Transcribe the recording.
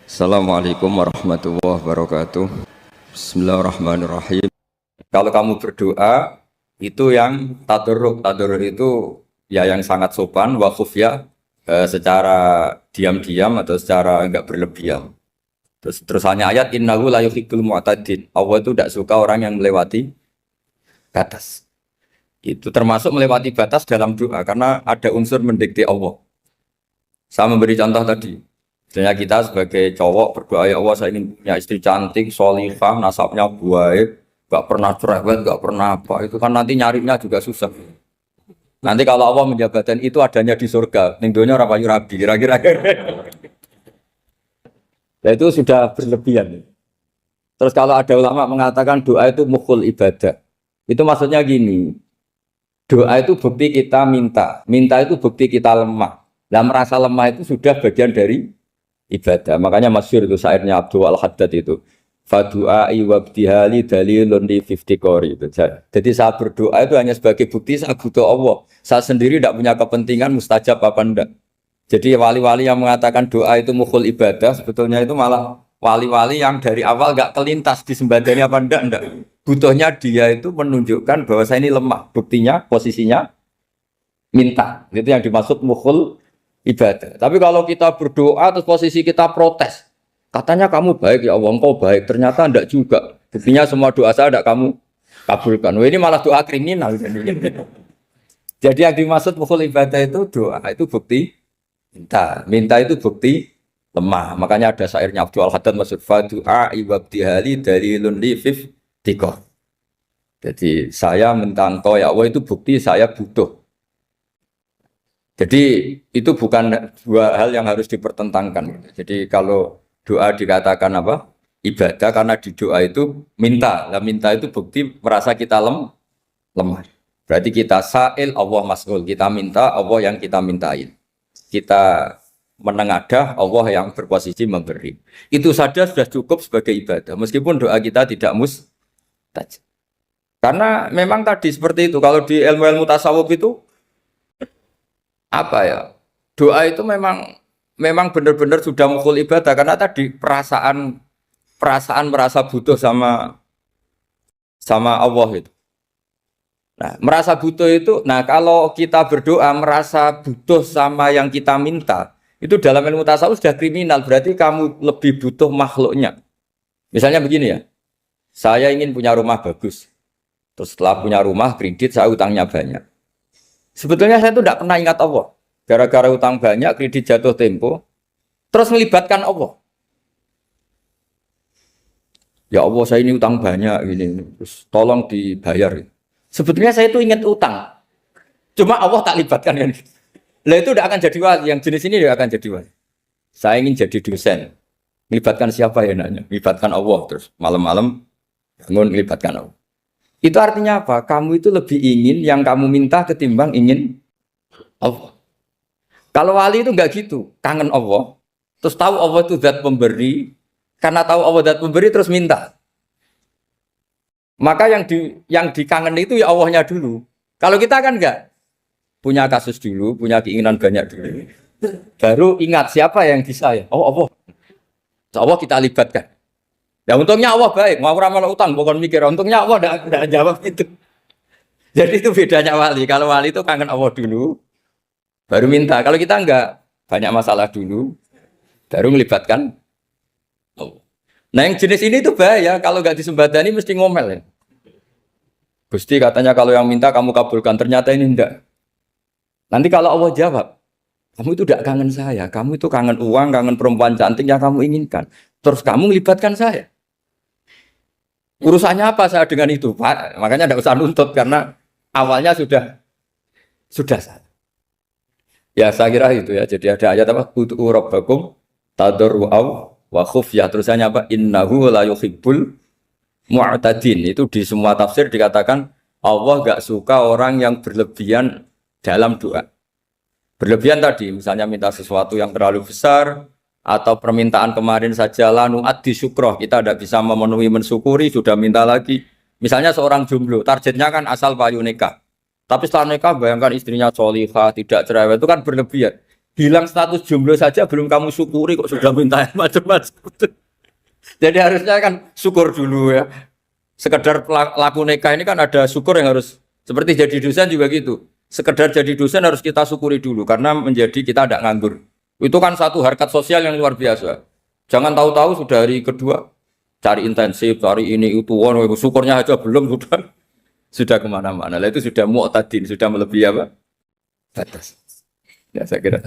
Assalamualaikum warahmatullahi wabarakatuh. Bismillahirrahmanirrahim. Kalau kamu berdoa itu yang tadarruk itu ya yang sangat sopan wa khufya, secara diam-diam atau secara enggak berlebihan. Terus hanya ayat innahu la yuhibbul mu'tadin. Allah itu tidak suka orang yang melewati batas. Itu termasuk melewati batas dalam doa karena ada unsur mendikte Allah. Saya memberi contoh tadi. Misalnya kita sebagai cowok berdoa, ya Allah saya ingin punya istri cantik, solihah, nasabnya baik, gak pernah cerewet, gak pernah apa. Itu kan nanti nyarinya juga susah. Nanti kalau Allah menjabatkan itu adanya di surga, ning donya ora payu rabi, kira-kira. Nah itu sudah berlebihan. Terus kalau ada ulama mengatakan doa itu mukhul ibadah, itu maksudnya gini, doa itu bukti kita minta, minta itu bukti kita lemah. Dan merasa lemah itu sudah bagian dari ibadah. Makanya masyhur itu syairnya Abdul Al-Haddad itu. Fadu'ai wabtihali dalilun li fiftikori itu. Jadi saya berdoa itu hanya sebagai bukti saya butuh Allah. Saya sendiri tidak punya kepentingan mustajab apa enggak. Jadi wali-wali yang mengatakan doa itu mukhul ibadah sebetulnya itu malah wali-wali yang dari awal enggak kelintas di sembadani apa enggak. Butuhnya dia itu menunjukkan bahwa saya ini lemah. Buktinya posisinya minta. Itu yang dimaksud mukhul ibadah. Tapi kalau kita berdoa terus posisi kita protes, katanya kamu baik ya Allah, engkau baik, ternyata enggak juga. Buktinya semua doa saya enggak kamu kabulkan. Wah, ini malah doa kriminal. Jadi yang dimaksud mukhul ibadah itu doa itu bukti minta. Minta itu bukti lemah. Makanya ada syairnya Abdul Al-Haddad maksud fadu'a ibabtihali dalilun li fif tikoh. Jadi saya minta engkau ya Allah itu bukti saya butuh. Jadi itu bukan dua hal yang harus dipertentangkan. Jadi kalau doa dikatakan apa? Ibadah karena di doa itu minta. Nah, minta itu bukti merasa kita lemah. Berarti kita sa'il Allah mas'ul. Kita minta Allah yang kita mintain. Kita menengadah Allah yang berposisi memberi. Itu saja sudah cukup sebagai ibadah. Meskipun doa kita tidak mustajab. Karena memang tadi seperti itu. Kalau di ilmu-ilmu tasawuf itu apa ya? Doa itu memang benar-benar sudah mukul ibadah karena tadi perasaan merasa butuh sama Allah itu. Nah, merasa butuh itu, nah kalau kita berdoa merasa butuh sama yang kita minta, itu dalam ilmu tasawuf sudah kriminal, berarti kamu lebih butuh makhluknya. Misalnya begini ya, saya ingin punya rumah bagus, terus setelah punya rumah kredit saya utangnya banyak. Sebetulnya saya itu tidak pernah ingat Allah. Gara-gara utang banyak, kredit jatuh tempo, terus melibatkan Allah. Ya Allah, saya ini utang banyak, ini, terus tolong dibayar. Sebetulnya saya itu ingat utang, cuma Allah tak libatkan kan. Lah itu tidak akan jadi wali. Yang jenis ini tidak akan jadi wali. Saya ingin jadi dosen, melibatkan siapa ya nanya? Melibatkan Allah, terus malam-malam bangun melibatkan Allah. Itu artinya apa? Kamu itu lebih ingin yang kamu minta ketimbang ingin Allah. Kalau wali itu enggak gitu, kangen Allah. Terus tahu Allah itu zat pemberi, karena tahu Allah zat pemberi terus minta. Maka yang dikangen itu ya Allahnya dulu. Kalau kita kan enggak punya kasus dulu, punya keinginan banyak dulu. Baru ingat siapa yang di saya. Oh Allah. Allah kita libatkan. Ya untungnya Allah baik, mau ramal utang bukan mikir. Untungnya Allah enggak jawab itu. Jadi itu bedanya wali. Kalau wali itu kangen Allah dulu, baru minta. Kalau kita enggak, banyak masalah dulu, baru melibatkan Allah. Nah yang jenis ini itu bahaya. Kalau enggak disembadani mesti ngomel ya. Gusti katanya kalau yang minta kamu kabulkan, ternyata ini enggak. Nanti kalau Allah jawab, kamu itu tidak kangen saya, kamu itu kangen uang, kangen perempuan cantik yang kamu inginkan. Terus kamu melibatkan saya. Urusannya apa saya dengan itu, Pak? Makanya tidak usah nuntut karena awalnya sudah salah. Ya saya kira itu ya. Jadi ada ayat apa? Ud'u rabbakum tadarru'aw wa khufyah. Terusannya apa? Innahu la yuhibbul mu'tadin. Itu di semua tafsir dikatakan Allah enggak suka orang yang berlebihan dalam doa. Berlebihan tadi, misalnya minta sesuatu yang terlalu besar, atau permintaan kemarin saja lanu addi syukroh, kita tidak bisa memenuhi mensyukuri, sudah minta lagi. Misalnya seorang jomblo, targetnya kan asal payu nikah. Tapi setelah nikah, bayangkan istrinya solihah, tidak cerewet, itu kan berlebihan. Hilang status jomblo saja belum kamu syukuri kok sudah minta yang macam-macam. Jadi harusnya kan syukur dulu ya. Sekedar laku nikah ini kan ada syukur yang harus seperti jadi dosen juga gitu. Sekedar jadi dosen harus kita syukuri dulu karena menjadi kita tidak nganggur. Itu kan satu harkat sosial yang luar biasa. Jangan tahu-tahu sudah hari kedua cari intensif, cari ini itu, syukurnya aja belum sudah kemana-mana. Lah itu sudah mu'tadin, sudah melebihi apa? Batas. Ya saya kira.